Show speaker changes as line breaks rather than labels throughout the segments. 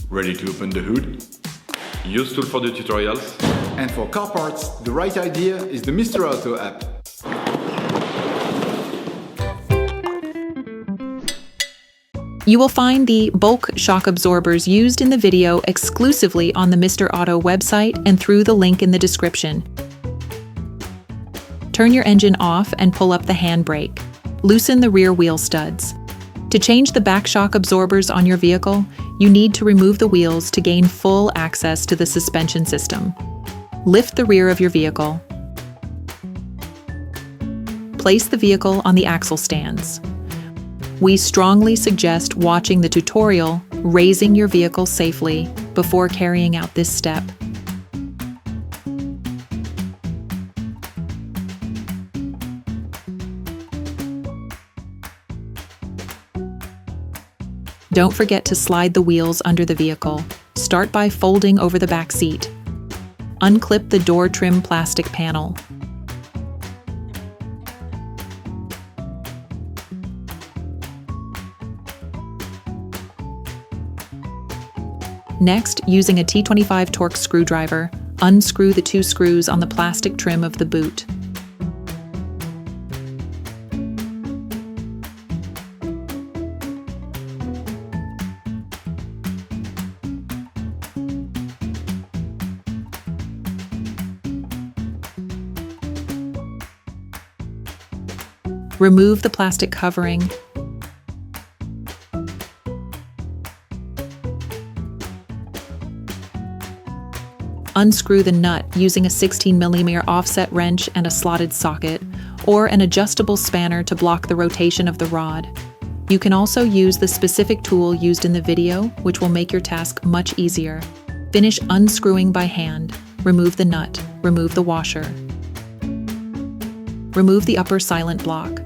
Ready to open the hood? Usetool for the tutorials.
And for car parts, the right idea is the Mr. Auto app.
You will find the bulk shock absorbers used in the video exclusively on the Mr. Auto website and through the link in the description. Turn your engine off and pull up the handbrake. Loosen the rear wheel studs. To change the back shock absorbers on your vehicle, you need to remove the wheels to gain full access to the suspension system. Lift the rear of your vehicle. Place the vehicle on the axle stands. We strongly suggest watching the tutorial, raising your vehicle safely, before carrying out this step. Don't forget to slide the wheels under the vehicle. Start by folding over the back seat. Unclip the door trim plastic panel. Next, using a T25 Torx screwdriver, unscrew the 2 screws on the plastic trim of the boot. Remove the plastic covering. Unscrew the nut using a 16mm offset wrench and a slotted socket, or an adjustable spanner to block the rotation of the rod. You can also use the specific tool used in the video, which will make your task much easier. Finish unscrewing by hand. Remove the nut. Remove the washer. Remove the upper silent block.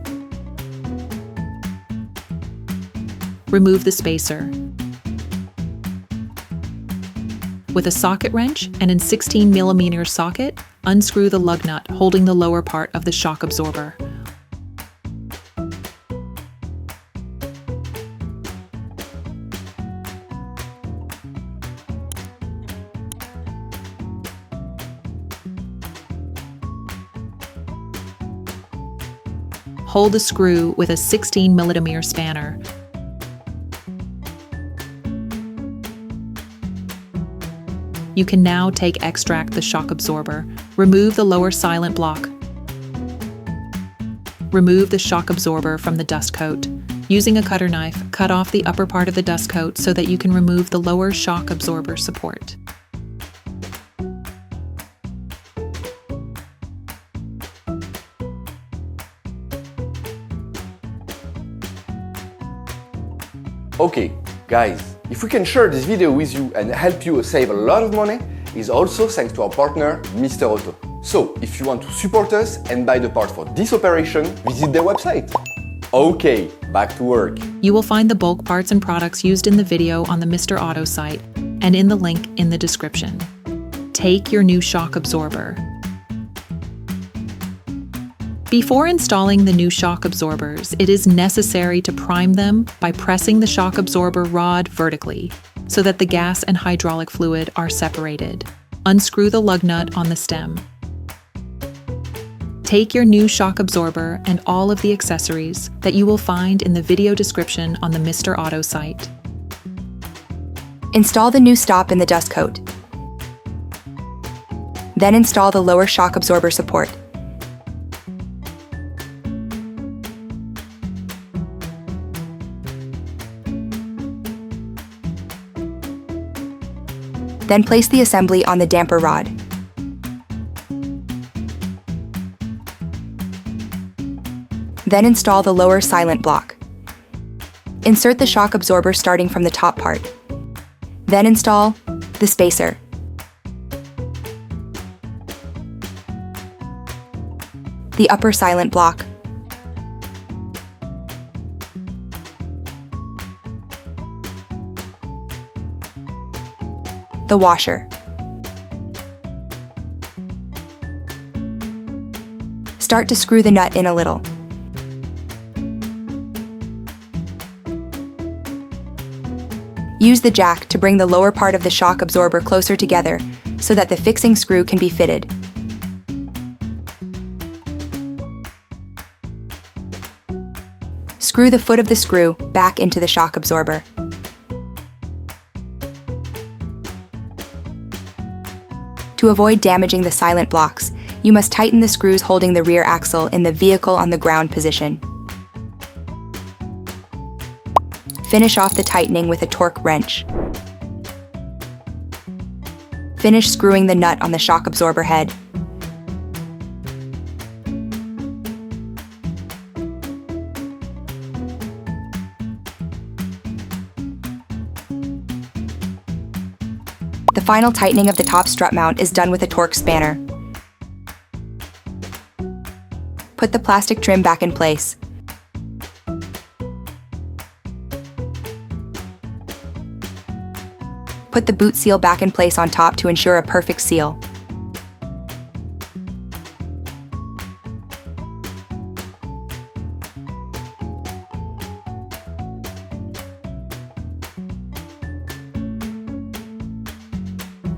Remove the spacer. With a socket wrench and a 16mm socket, unscrew the lug nut holding the lower part of the shock absorber. Hold the screw with a 16mm spanner. You can now extract the shock absorber. Remove the lower silent block. Remove the shock absorber from the dust coat. Using a cutter knife, cut off the upper part of the dust coat so that you can remove the lower shock absorber support.
Okay, guys, if we can share this video with you and help you save a lot of money, is also thanks to our partner, Mr. Auto. So, if you want to support us and buy the part for this operation, visit their website. Okay, back to work.
You will find the bulk parts and products used in the video on the Mr. Auto site and in the link in the description. Take your new shock absorber. Before installing the new shock absorbers, it is necessary to prime them by pressing the shock absorber rod vertically so that the gas and hydraulic fluid are separated. Unscrew the lug nut on the stem. Take your new shock absorber and all of the accessories that you will find in the video description on the Mr. Auto site.
Install the new stop in the dust coat. Then install the lower shock absorber support. Then place the assembly on the damper rod. Then install the lower silent block. Insert the shock absorber starting from the top part. Then install the spacer. The upper silent block. The washer. Start to screw the nut in a little. Use the jack to bring the lower part of the shock absorber closer together so that the fixing screw can be fitted. Screw the foot of the screw back into the shock absorber. To avoid damaging the silent blocks, you must tighten the screws holding the rear axle in the vehicle on the ground position. Finish off the tightening with a torque wrench. Finish screwing the nut on the shock absorber head. The final tightening of the top strut mount is done with a Torx spanner. Put the plastic trim back in place. Put the boot seal back in place on top to ensure a perfect seal.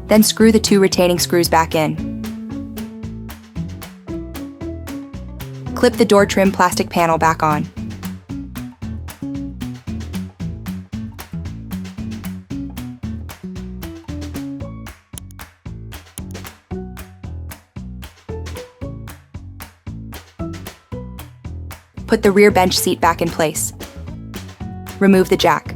Then screw the 2 retaining screws back in. Clip the door trim plastic panel back on. Put the rear bench seat back in place. Remove the jack.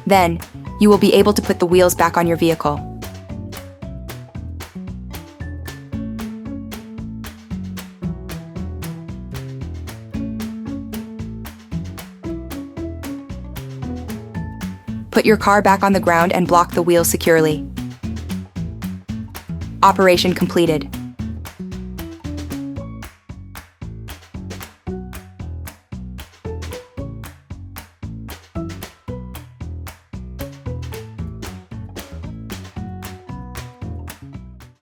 Then, you will be able to put the wheels back on your vehicle. Put your car back on the ground and block the wheels securely. Operation completed.